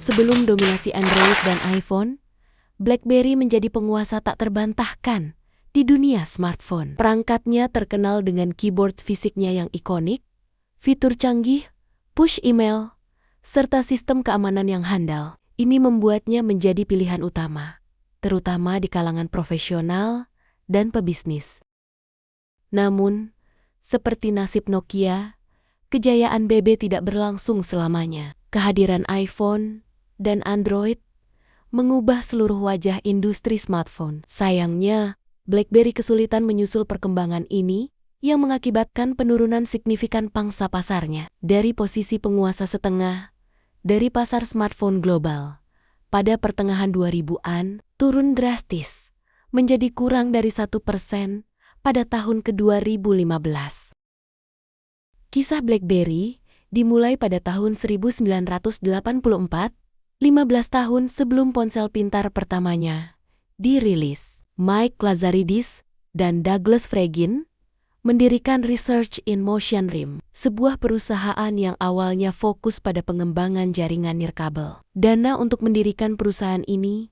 Sebelum dominasi Android dan iPhone, BlackBerry menjadi penguasa tak terbantahkan di dunia smartphone. Perangkatnya terkenal dengan keyboard fisiknya yang ikonik, fitur canggih, push email, serta sistem keamanan yang handal. Ini membuatnya menjadi pilihan utama, terutama di kalangan profesional dan pebisnis. Namun, seperti nasib Nokia, kejayaan BB tidak berlangsung selamanya. Kehadiran iPhone dan Android mengubah seluruh wajah industri smartphone. Sayangnya, BlackBerry kesulitan menyusul perkembangan ini yang mengakibatkan penurunan signifikan pangsa pasarnya. Dari posisi penguasa setengah dari pasar smartphone global, pada pertengahan 2000-an turun drastis menjadi kurang dari 1% pada tahun ke-2015. Kisah BlackBerry dimulai pada tahun 1984, 15 tahun sebelum ponsel pintar pertamanya dirilis. Mike Lazaridis dan Douglas Fregin mendirikan Research in Motion RIM, sebuah perusahaan yang awalnya fokus pada pengembangan jaringan nirkabel. Dana untuk mendirikan perusahaan ini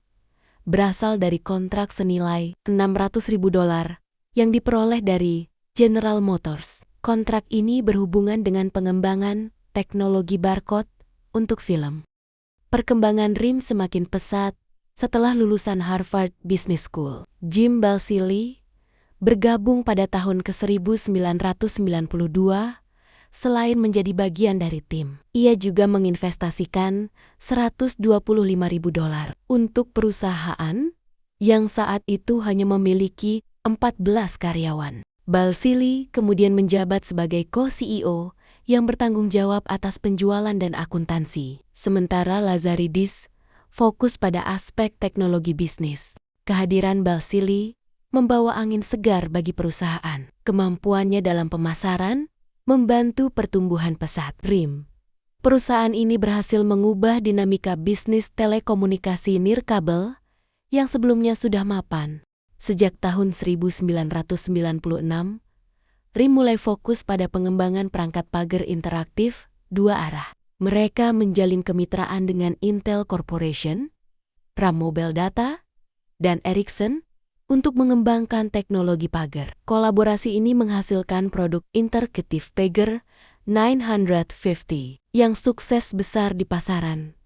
berasal dari kontrak senilai $600.000 yang diperoleh dari General Motors. Kontrak ini berhubungan dengan pengembangan teknologi barcode untuk film. Perkembangan RIM semakin pesat setelah lulusan Harvard Business School. Jim Balsillie bergabung pada tahun ke-1992 selain menjadi bagian dari tim. Ia juga menginvestasikan $125.000 untuk perusahaan yang saat itu hanya memiliki 14 karyawan. Balsillie kemudian menjabat sebagai co-CEO yang bertanggung jawab atas penjualan dan akuntansi. Sementara Lazaridis fokus pada aspek teknologi bisnis. Kehadiran Balsillie membawa angin segar bagi perusahaan. Kemampuannya dalam pemasaran membantu pertumbuhan pesat RIM. Perusahaan ini berhasil mengubah dinamika bisnis telekomunikasi nirkabel yang sebelumnya sudah mapan. Sejak tahun 1996, RIM mulai fokus pada pengembangan perangkat pagar interaktif dua arah. Mereka menjalin kemitraan dengan Intel Corporation, RAM Mobile Data, dan Ericsson untuk mengembangkan teknologi pagar. Kolaborasi ini menghasilkan produk Interactive Pager 950 yang sukses besar di pasaran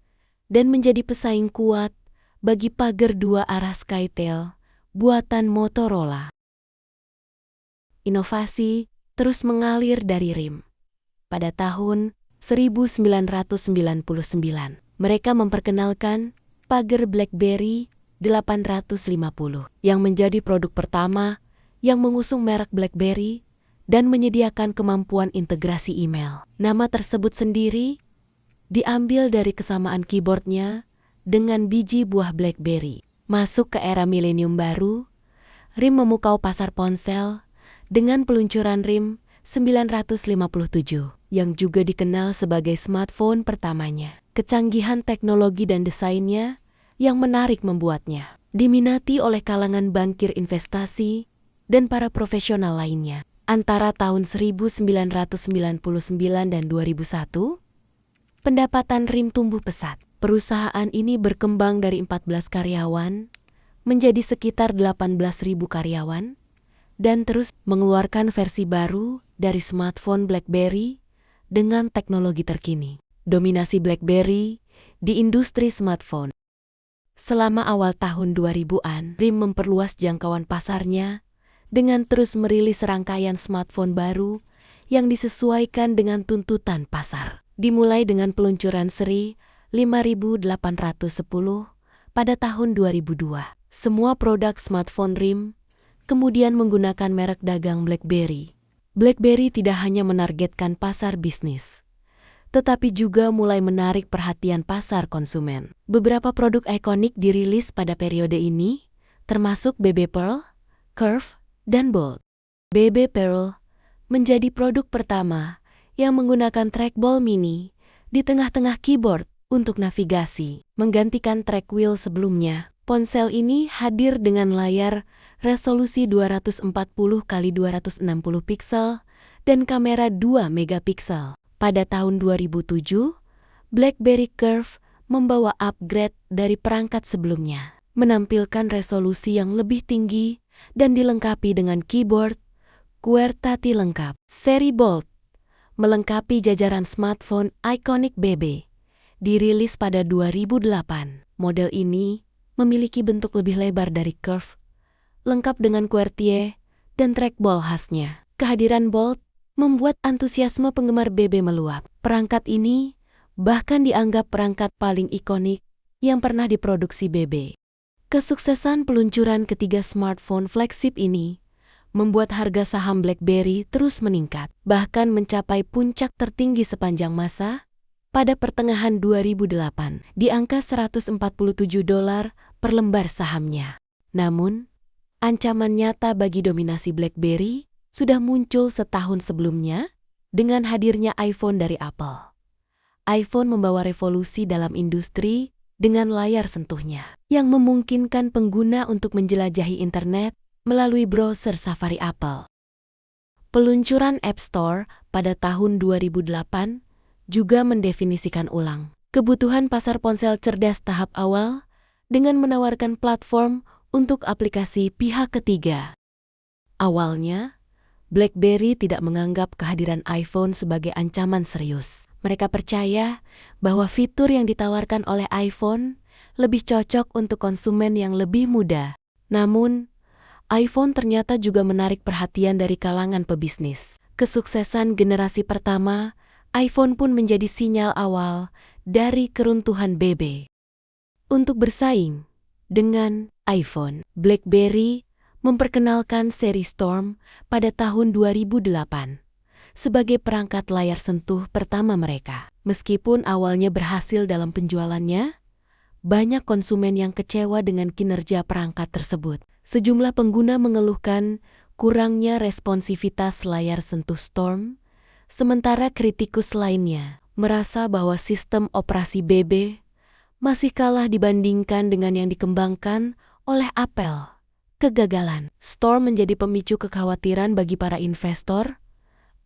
dan menjadi pesaing kuat bagi pagar dua arah Skytel buatan Motorola. Inovasi terus mengalir dari RIM. Pada tahun 1999, mereka memperkenalkan pagar BlackBerry 850 yang menjadi produk pertama yang mengusung merek BlackBerry dan menyediakan kemampuan integrasi email. Nama tersebut sendiri diambil dari kesamaan keyboardnya dengan biji buah BlackBerry. Masuk ke era milenium baru, RIM memukau pasar ponsel dengan peluncuran RIM 957 yang juga dikenal sebagai smartphone pertamanya. Kecanggihan teknologi dan desainnya yang menarik membuatnya diminati oleh kalangan bankir investasi dan para profesional lainnya. Antara tahun 1999 dan 2001, pendapatan RIM tumbuh pesat. Perusahaan ini berkembang dari 14 karyawan menjadi sekitar 18.000 karyawan dan terus mengeluarkan versi baru dari smartphone BlackBerry dengan teknologi terkini. Dominasi BlackBerry di industri smartphone. Selama awal tahun 2000-an, RIM memperluas jangkauan pasarnya dengan terus merilis rangkaian smartphone baru yang disesuaikan dengan tuntutan pasar. Dimulai dengan peluncuran seri 5810 pada tahun 2002. Semua produk smartphone RIM kemudian menggunakan merek dagang BlackBerry. BlackBerry tidak hanya menargetkan pasar bisnis, tetapi juga mulai menarik perhatian pasar konsumen. Beberapa produk ikonik dirilis pada periode ini, termasuk BB Pearl, Curve, dan Bold. BB Pearl menjadi produk pertama yang menggunakan trackball mini di tengah-tengah keyboard untuk navigasi. Menggantikan track wheel sebelumnya, ponsel ini hadir dengan layar resolusi 240 x 260 piksel dan kamera 2 megapiksel. Pada tahun 2007, BlackBerry Curve membawa upgrade dari perangkat sebelumnya, menampilkan resolusi yang lebih tinggi dan dilengkapi dengan keyboard QWERTY lengkap. Seri Bold melengkapi jajaran smartphone ikonik BB. Dirilis pada 2008, model ini memiliki bentuk lebih lebar dari Curve, lengkap dengan QWERTY dan trackball khasnya. Kehadiran Bold membuat antusiasme penggemar BB meluap. Perangkat ini bahkan dianggap perangkat paling ikonik yang pernah diproduksi BB. Kesuksesan peluncuran ketiga smartphone flagship ini membuat harga saham BlackBerry terus meningkat, bahkan mencapai puncak tertinggi sepanjang masa pada pertengahan 2008 di angka $147 per lembar sahamnya. Namun, ancaman nyata bagi dominasi BlackBerry sudah muncul setahun sebelumnya dengan hadirnya iPhone dari Apple. iPhone membawa revolusi dalam industri dengan layar sentuhnya, yang memungkinkan pengguna untuk menjelajahi internet melalui browser Safari Apple. Peluncuran App Store pada tahun 2008 juga mendefinisikan ulang kebutuhan pasar ponsel cerdas tahap awal dengan menawarkan platform untuk aplikasi pihak ketiga. Awalnya, BlackBerry tidak menganggap kehadiran iPhone sebagai ancaman serius. Mereka percaya bahwa fitur yang ditawarkan oleh iPhone lebih cocok untuk konsumen yang lebih muda. Namun, iPhone ternyata juga menarik perhatian dari kalangan pebisnis. Kesuksesan generasi pertama, iPhone pun menjadi sinyal awal dari keruntuhan BB. Untuk bersaing dengan iPhone, BlackBerry memperkenalkan seri Storm pada tahun 2008 sebagai perangkat layar sentuh pertama mereka. Meskipun awalnya berhasil dalam penjualannya, banyak konsumen yang kecewa dengan kinerja perangkat tersebut. Sejumlah pengguna mengeluhkan kurangnya responsivitas layar sentuh Storm, sementara kritikus lainnya merasa bahwa sistem operasi BB masih kalah dibandingkan dengan yang dikembangkan oleh Apple. Kegagalan Storm menjadi pemicu kekhawatiran bagi para investor,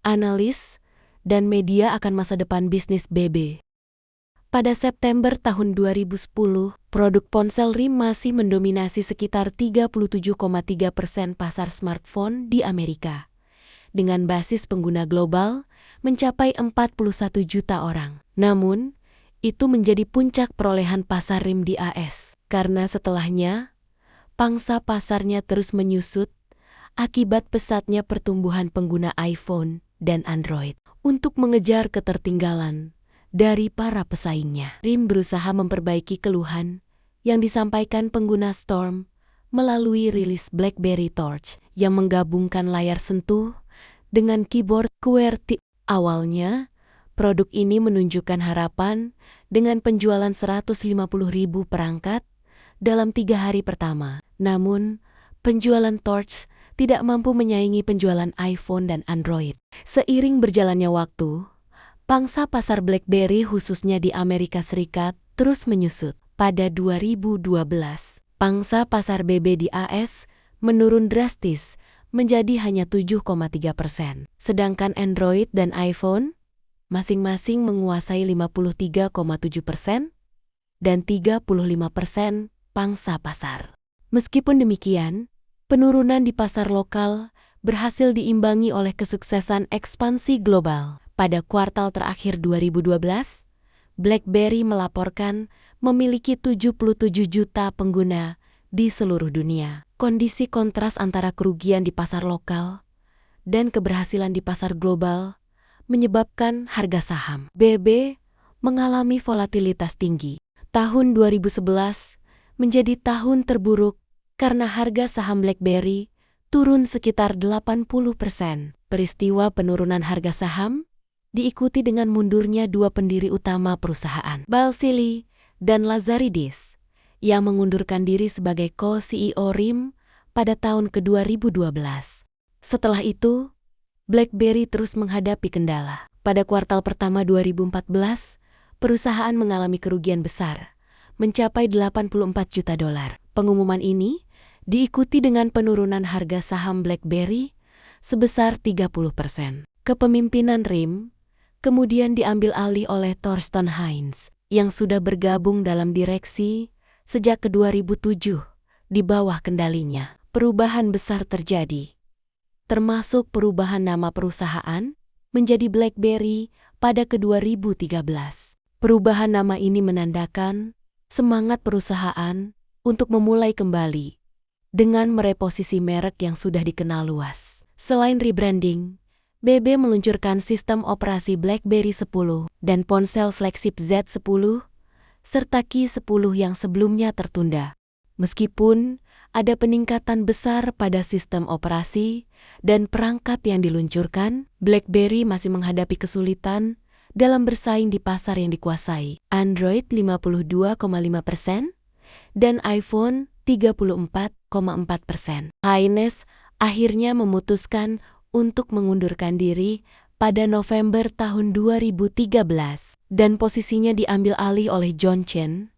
analis, dan media akan masa depan bisnis BB. Pada September tahun 2010, produk ponsel RIM masih mendominasi sekitar 37,3% pasar smartphone di Amerika, dengan basis pengguna global mencapai 41 juta orang. Namun, itu menjadi puncak perolehan pasar RIM di AS, karena setelahnya, pangsa pasarnya terus menyusut akibat pesatnya pertumbuhan pengguna iPhone dan Android. Untuk mengejar ketertinggalan dari para pesaingnya, RIM berusaha memperbaiki keluhan yang disampaikan pengguna Storm melalui rilis BlackBerry Torch yang menggabungkan layar sentuh dengan keyboard QWERTY. Awalnya, produk ini menunjukkan harapan dengan penjualan 150.000 perangkat dalam 3 hari pertama. Namun, penjualan Torch tidak mampu menyaingi penjualan iPhone dan Android. Seiring berjalannya waktu, pangsa pasar BlackBerry khususnya di Amerika Serikat terus menyusut. Pada 2012, pangsa pasar BB di AS menurun drastis menjadi hanya 7,3%. Sedangkan Android dan iPhone masing-masing menguasai 53,7% dan 35% pangsa pasar. Meskipun demikian, penurunan di pasar lokal berhasil diimbangi oleh kesuksesan ekspansi global. Pada kuartal terakhir 2012, BlackBerry melaporkan memiliki 77 juta pengguna di seluruh dunia. Kondisi kontras antara kerugian di pasar lokal dan keberhasilan di pasar global menyebabkan harga saham BB mengalami volatilitas tinggi. Tahun 2011 menjadi tahun terburuk karena harga saham BlackBerry turun sekitar 80%. Peristiwa penurunan harga saham diikuti dengan mundurnya 2 pendiri utama perusahaan, Balsillie dan Lazaridis, yang mengundurkan diri sebagai co-CEO RIM pada tahun ke-2012. Setelah itu, BlackBerry terus menghadapi kendala. Pada kuartal pertama 2014, perusahaan mengalami kerugian besar, mencapai $84 juta. Pengumuman ini diikuti dengan penurunan harga saham BlackBerry sebesar 30%. Kepemimpinan RIM kemudian diambil alih oleh Thorsten Heinz, yang sudah bergabung dalam direksi sejak 2007 di bawah kendalinya. Perubahan besar terjadi, termasuk perubahan nama perusahaan menjadi BlackBerry pada 2013. Perubahan nama ini menandakan semangat perusahaan untuk memulai kembali dengan mereposisi merek yang sudah dikenal luas. Selain rebranding, BB meluncurkan sistem operasi BlackBerry 10 dan ponsel flagship Z10 serta Ki-10 yang sebelumnya tertunda. Meskipun ada peningkatan besar pada sistem operasi dan perangkat yang diluncurkan, BlackBerry masih menghadapi kesulitan dalam bersaing di pasar yang dikuasai Android 52,5% dan iPhone 34,4%. Hines akhirnya memutuskan untuk mengundurkan diri pada November tahun 2013 dan posisinya diambil alih oleh John Chen,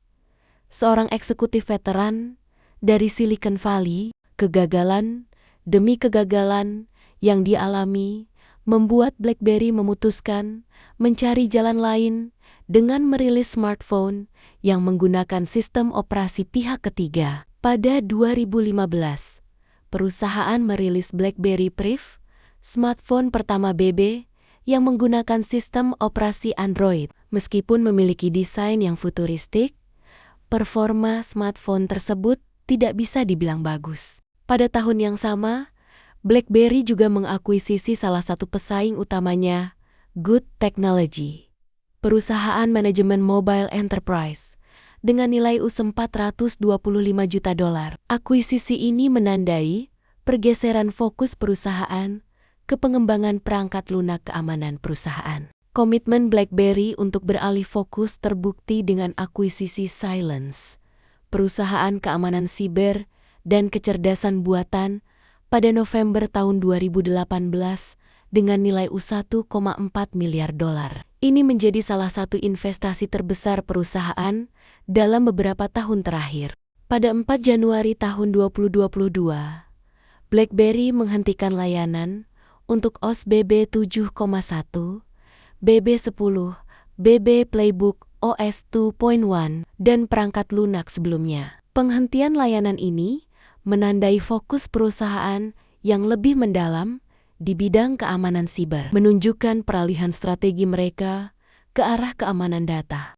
seorang eksekutif veteran dari Silicon Valley. Kegagalan demi kegagalan yang dialami membuat BlackBerry memutuskan mencari jalan lain dengan merilis smartphone yang menggunakan sistem operasi pihak ketiga. Pada 2015, perusahaan merilis BlackBerry Priv, smartphone pertama BB yang menggunakan sistem operasi Android. Meskipun memiliki desain yang futuristik, performa smartphone tersebut tidak bisa dibilang bagus. Pada tahun yang sama, BlackBerry juga mengakuisisi salah satu pesaing utamanya, Good Technology, perusahaan manajemen mobile enterprise, dengan nilai US $425 juta. Akuisisi ini menandai pergeseran fokus perusahaan ke pengembangan perangkat lunak keamanan perusahaan. Komitmen BlackBerry untuk beralih fokus terbukti dengan akuisisi Cylance, perusahaan keamanan siber dan kecerdasan buatan, pada November tahun 2018 dengan nilai US $1,4 miliar. Ini menjadi salah satu investasi terbesar perusahaan dalam beberapa tahun terakhir. Pada 4 Januari tahun 2022, BlackBerry menghentikan layanan untuk OS BB 7,1, BB 10, BB Playbook OS 2.1, dan perangkat lunak sebelumnya. Penghentian layanan ini menandai fokus perusahaan yang lebih mendalam di bidang keamanan siber, menunjukkan peralihan strategi mereka ke arah keamanan data.